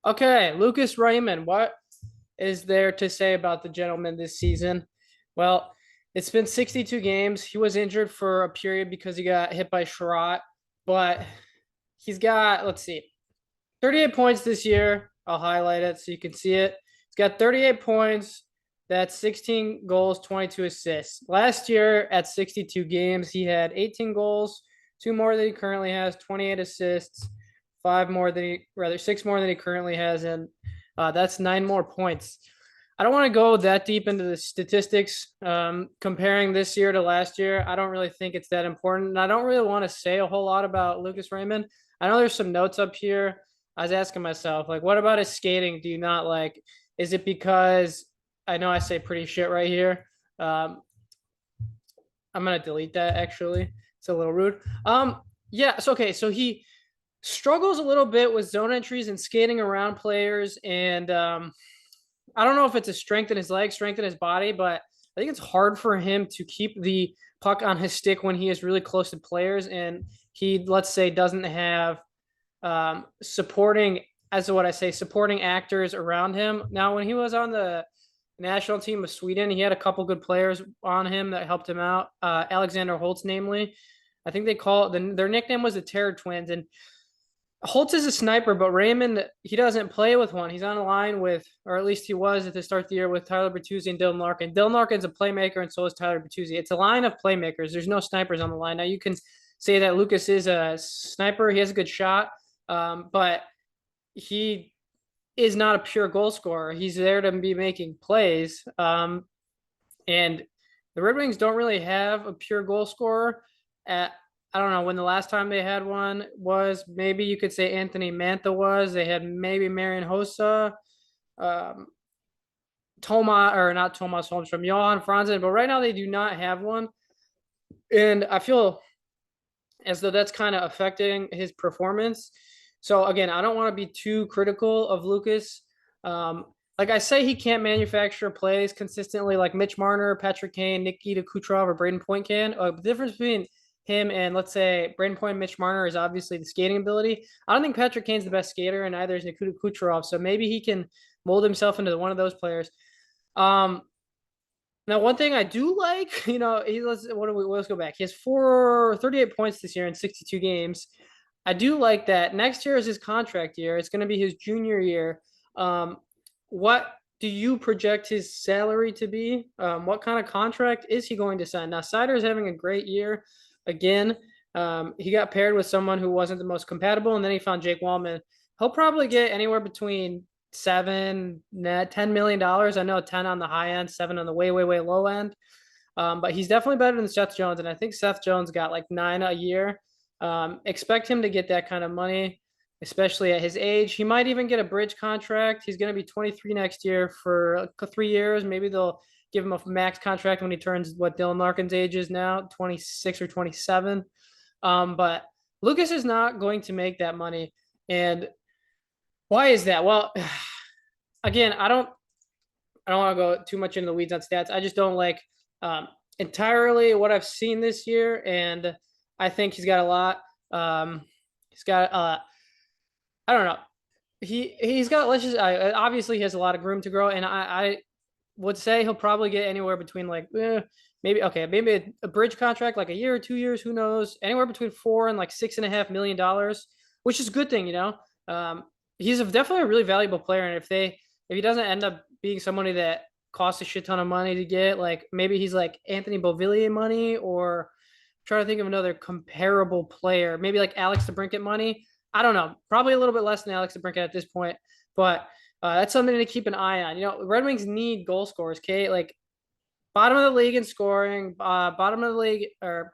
Okay, Lucas Raymond, what is there to say about the gentleman this season? Well, it's been 62 games. He was injured for a period because he got hit by Sherratt, but he's got, let's see, 38 points this year. I'll highlight it so you can see it. He's got 38 points. That's 16 goals, 22 assists. Last year at 62 games, he had 18 goals, two more than he currently has, 28 assists, six more than he currently has, and that's nine more points. I don't want to go that deep into the statistics. Comparing this year to last year, I don't really think it's that important. And I don't really want to say a whole lot about Lucas Raymond. I know there's some notes up here. I was asking myself, like, what about his skating do you not like? Is it because I know I say pretty shit right here? Um, I'm gonna delete that actually. It's a little rude. Yeah, so okay, so he struggles a little bit with zone entries and skating around players, and I don't know if it's a strength in his legs, strength in his body, but I think it's hard for him to keep the puck on his stick when he is really close to players, and he, let's say, doesn't have supporting, as what I say, supporting actors around him. Now, when he was on the national team of Sweden, he had a couple good players on him that helped him out. Alexander Holtz, namely. I think their nickname was the Terror Twins, and Holtz is a sniper, but Raymond, he doesn't play with one. He's on a line with, or at least he was at the start of the year, with Tyler Bertuzzi and Dylan Larkin. Dylan Larkin's a playmaker, and so is Tyler Bertuzzi. It's a line of playmakers. There's no snipers on the line. Now, you can say that Lucas is a sniper. He has a good shot, but he is not a pure goal scorer. He's there to be making plays. And the Red Wings don't really have a pure goal scorer. I don't know when the last time they had one was. Maybe you could say Anthony Mantha was. They had maybe Marian Hossa, um, or not Thomas Holmstrom, Johan Franzen, but right now they do not have one. And I feel as though that's kind of affecting his performance. So again, I don't want to be too critical of Lucas. Like I say, he can't manufacture plays consistently like Mitch Marner, Patrick Kane, Nikita Kucherov, or Braden Point can. The difference between him and, let's say, Braden Point and Mitch Marner is obviously the skating ability. I don't think Patrick Kane's the best skater, and neither is Nikita Kucherov. So maybe he can mold himself into one of those players. Um, Now, one thing I do like, let's go back. He has 38 points this year in 62 games. I do like that. Next year is his contract year. It's going to be his junior year. What do you project his salary to be? What kind of contract is he going to sign? Now, Sider is having a great year. Again, he got paired with someone who wasn't the most compatible, and then he found Jake Wallman. He'll probably get anywhere between $10 million. I know 10 on the high end, seven on the way, way, way low end. But he's definitely better than Seth Jones. And I think Seth Jones got like 9 a year. Expect him to get that kind of money, especially at his age. He might even get a bridge contract. He's going to be 23 next year for 3 years. Maybe they'll give him a max contract when he turns what Dylan Larkin's age is now, 26 or 27. But Lucas is not going to make that money. And why is that? Well, again, I don't want to go too much into the weeds on stats. I just don't like entirely what I've seen this year, and I think he's got a lot. He's got I don't know. He's got, let's just obviously he has a lot of room to grow, and I would say he'll probably get anywhere between like maybe a bridge contract, like a year or 2 years, who knows, anywhere between $4 and like $6.5 million, which is a good thing, you know. He's definitely a really valuable player, and if he doesn't end up being somebody that costs a shit ton of money to get, like maybe he's like Anthony Beauvillier money, or try to think of another comparable player, maybe like Alex DeBrincat money. I don't know, probably a little bit less than Alex DeBrincat at this point, but that's something to keep an eye on. You know, Red Wings need goal scorers. Okay, like bottom of the league in scoring, bottom of the league, or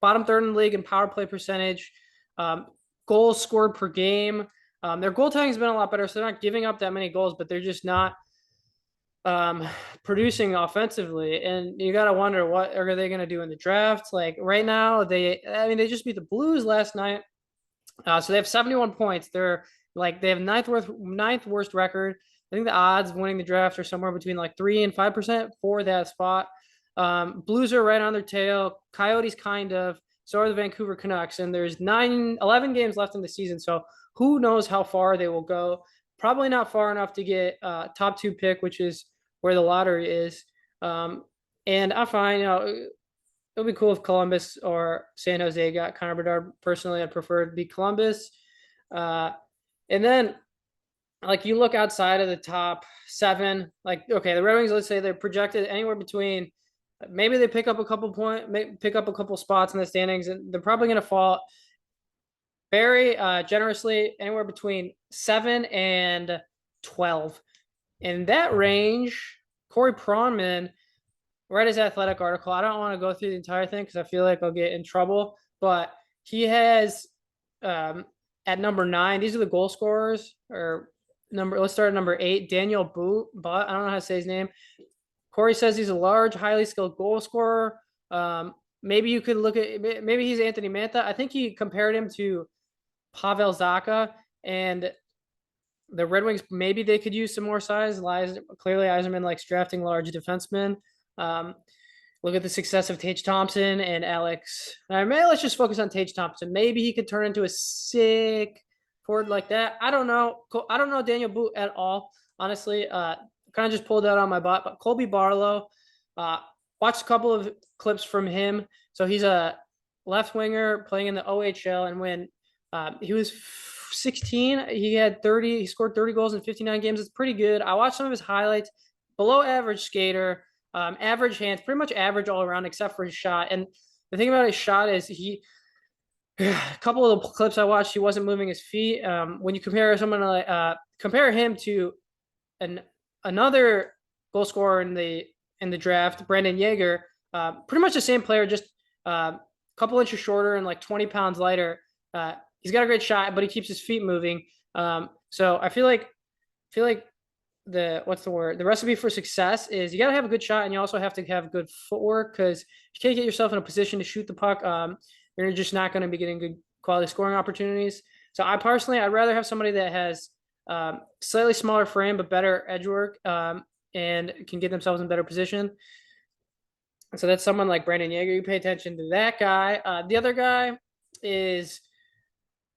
bottom third in the league in power play percentage, goals scored per game. Their goaltending has been a lot better, so they're not giving up that many goals, but they're just not producing offensively. And you got to wonder, what are they going to do in the draft? Like right now, they just beat the Blues last night. So they have 71 points. They have ninth worst record. I think the odds of winning the draft are somewhere between like 3 and 5% for that spot. Blues are right on their tail. Coyotes kind of. So are the Vancouver Canucks. And there's 11 games left in the season. So who knows how far they will go. probably not far enough to get top 2 pick, which is where the lottery is. And I'm fine. It'll be cool if Columbus or San Jose got Connor Bedard. Personally, I'd prefer it to be Columbus. And then, like, you look outside of the top 7, like, okay, the Red Wings, let's say they're projected anywhere between, maybe they pick up a couple spots in the standings, and they're probably going to fall very generously anywhere between 7 and 12. In that range, Corey Pronman read his Athletic article. I don't want to go through the entire thing because I feel like I'll get in trouble, but he has at number 9, these are the goal scorers, or let's start at number 8, Daniel But I don't know how to say his name. Corey says he's a large, highly skilled goal scorer. Maybe you could look at, maybe he's Anthony Mantha. I think he compared him to Pavel Zacha, and the Red Wings, maybe they could use some more size. Clearly, Yzerman likes drafting large defensemen. Look at the success of Tage Thompson and Alex. Let's just focus on Tage Thompson. Maybe he could turn into a sick forward like that. I don't know. I don't know Daniel Boot at all, honestly. Kind of just pulled out on my butt. But Colby Barlow, watched a couple of clips from him. So he's a left winger playing in the OHL, and when he was 16, he scored 30 goals in 59 games. It's pretty good. I watched some of his highlights. Below average skater, average hands, pretty much average all around except for his shot. And the thing about his shot is a couple of the clips I watched, he wasn't moving his feet. When you compare compare him to another goal scorer in the draft, Brandon Yeager, pretty much the same player, just a couple inches shorter and like 20 pounds lighter. He's got a great shot, but he keeps his feet moving. So I feel like the recipe for success is you got to have a good shot, and you also have to have good footwork, because you can't get yourself in a position to shoot the puck. You're just not going to be getting good quality scoring opportunities. So I'd rather have somebody that has slightly smaller frame but better edge work, and can get themselves in better position. So that's someone like Brandon Yeager. You pay attention to that guy. The other guy is,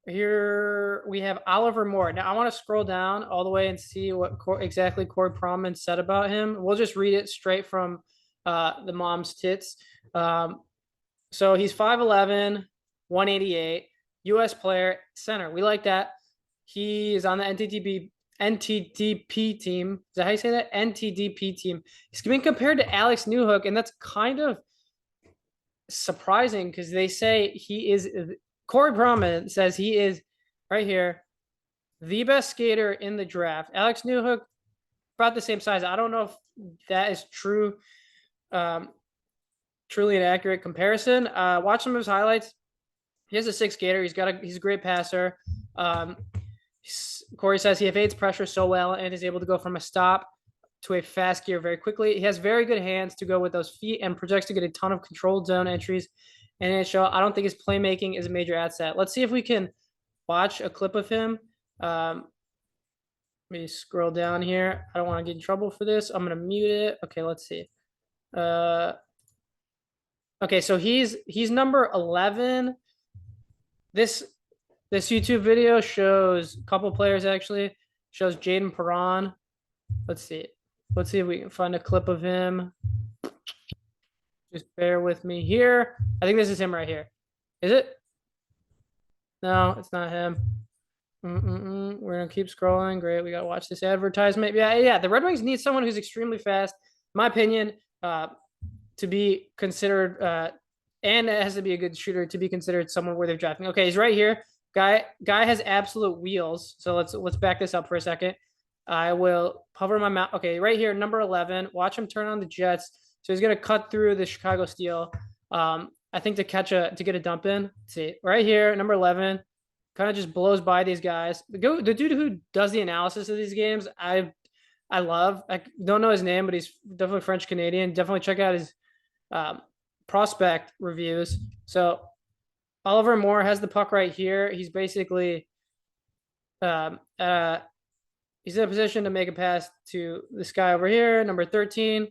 here we have Oliver Moore. Now I want to scroll down all the way and see what exactly Corey Pronman said about him. We'll just read it straight from the mom's tits. So he's 5'11", 188, U.S. player, center. We like that. He is on the NTDP team. Is that how you say that? NTDP team. He's being compared to Alex Newhook, and that's kind of surprising because they say he is. Corey Pronman says he is, right here, the best skater in the draft. Alex Newhook, about the same size. I don't know if that is true, truly an accurate comparison. Watch some of his highlights. He has a sick skater. He's a great passer. Corey says he evades pressure so well and is able to go from a stop to a fast gear very quickly. He has very good hands to go with those feet and projects to get a ton of controlled zone entries. And NHL, I don't think his playmaking is a major asset. Let's see if we can watch a clip of him. Let me scroll down here. I don't want to get in trouble for this. I'm going to mute it. Okay, let's see. Okay, so he's number 11. This YouTube video shows a couple players, actually. Shows Jaden Perron. Let's see. Let's see if we can find a clip of him. Just bear with me here. I think this is him right here. Is it? No, it's not him. We're going to keep scrolling. Great. We got to watch this advertisement. Yeah. The Red Wings need someone who's extremely fast, in my opinion, to be considered, and it has to be a good shooter to be considered someone worthy of drafting. Okay, he's right here. Guy has absolute wheels. So let's back this up for a second. I will hover my mouse. Okay, right here, number 11. Watch him turn on the Jets. So he's gonna cut through the Chicago Steel. I think to get a dump in. Let's see, right here, number 11, kind of just blows by these guys. The dude who does the analysis of these games, I love. I don't know his name, but he's definitely French Canadian. Definitely check out his prospect reviews. So Oliver Moore has the puck right here. He's basically he's in a position to make a pass to this guy over here, number 13.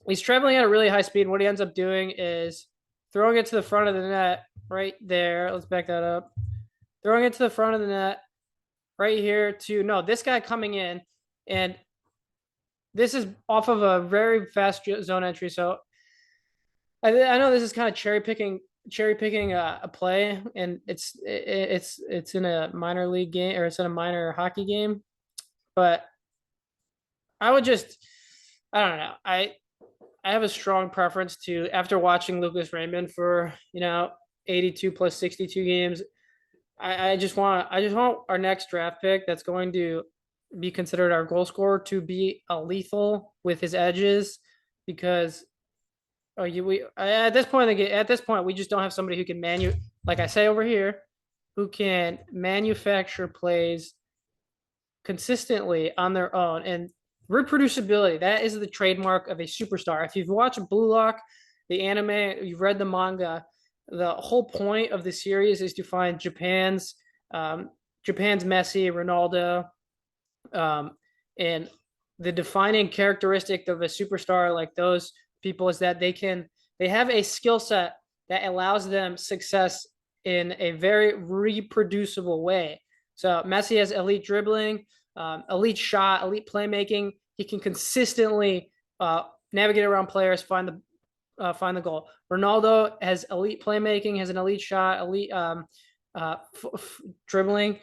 He's traveling at a really high speed. What he ends up doing is throwing it to the front of the net right there. Let's back that up. Throwing it to the front of the net. right here to no, this guy coming in, and this is off of a very fast zone entry. So I know this is kind of cherry picking a play, and it's in a minor league game or it's in a minor hockey game, but I would just I don't know. I have a strong preference to after watching Lucas Raymond for 82 plus 62 games. I just want our next draft pick that's going to be considered our goal scorer to be a lethal with his edges because at this point we just don't have somebody who can like I say over here who can manufacture plays consistently on their own and reproducibility. That is the trademark of a superstar. If you've watched Blue Lock, the anime, you've read the manga, the whole point of the series is to find Japan's Messi, Ronaldo, and the defining characteristic of a superstar like those people is that they have a skill set that allows them success in a very reproducible way. So Messi has elite dribbling, elite shot, elite playmaking. He can consistently navigate around players, find the goal. Ronaldo has elite playmaking, has an elite shot, elite dribbling.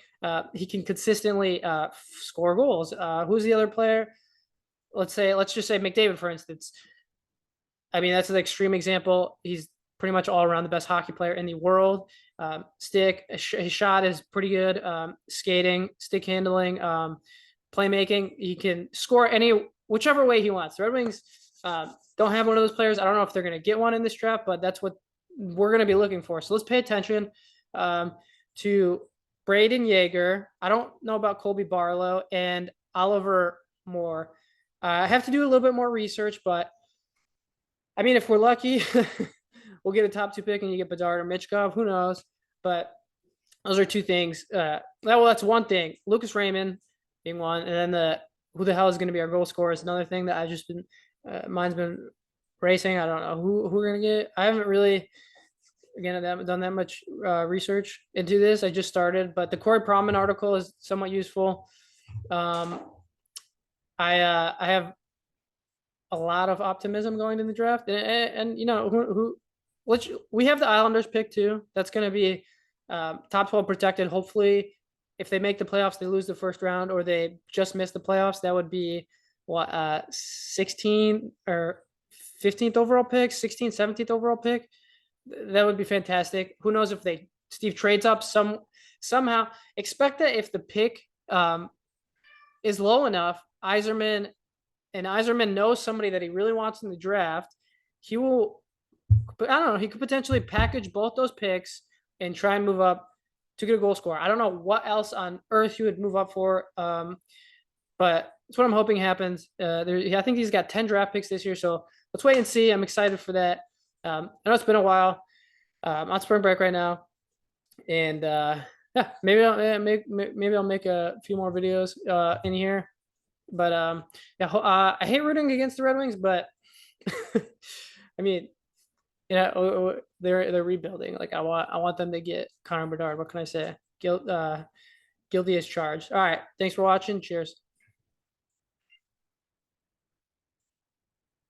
He can consistently score goals. Who's the other player? Let's just say McDavid, for instance. I mean, that's an extreme example. He's pretty much all around the best hockey player in the world. His shot is pretty good. Skating, stick handling, playmaking. He can score whichever way he wants. The Red Wings don't have one of those players. I don't know if they're going to get one in this draft, but that's what we're going to be looking for. So let's pay attention to Braden Yeager. I don't know about Colby Barlow and Oliver Moore. I have to do a little bit more research, but I mean, if we're lucky, we'll get a top 2 pick and you get Bedard or Michkov. Who knows? But those are 2 things. That's one thing. Lucas Raymond being one, and then who the hell is going to be our goal scorer is another thing that I've just been mine's been racing. I don't know who we're going to get. I haven't really done that much research into this. I just started, but the Corey Proman article is somewhat useful. I have a lot of optimism going in the draft, and we have the Islanders pick too. That's going to be top 12 protected. Hopefully, if they make the playoffs, they lose the first round, or they just miss the playoffs. That would be 16 or 15th overall pick, 16th, 17th overall pick. That would be fantastic. Who knows if Steve trades up somehow. Expect that if the pick is low enough, Yzerman knows somebody that he really wants in the draft, he will, I don't know, he could potentially package both those picks and try and move up to get a goal scorer. I don't know what else on earth he would move up for, but that's what I'm hoping happens. I think he's got 10 draft picks this year, so let's wait and see. I'm excited for that. I know it's been a while. I'm on spring break right now, and yeah, maybe I'll make a few more videos in here. But yeah, I hate rooting against the Red Wings, but I mean, they're rebuilding. Like I want them to get Connor Bedard. What can I say? Guilty as charged. All right, thanks for watching. Cheers.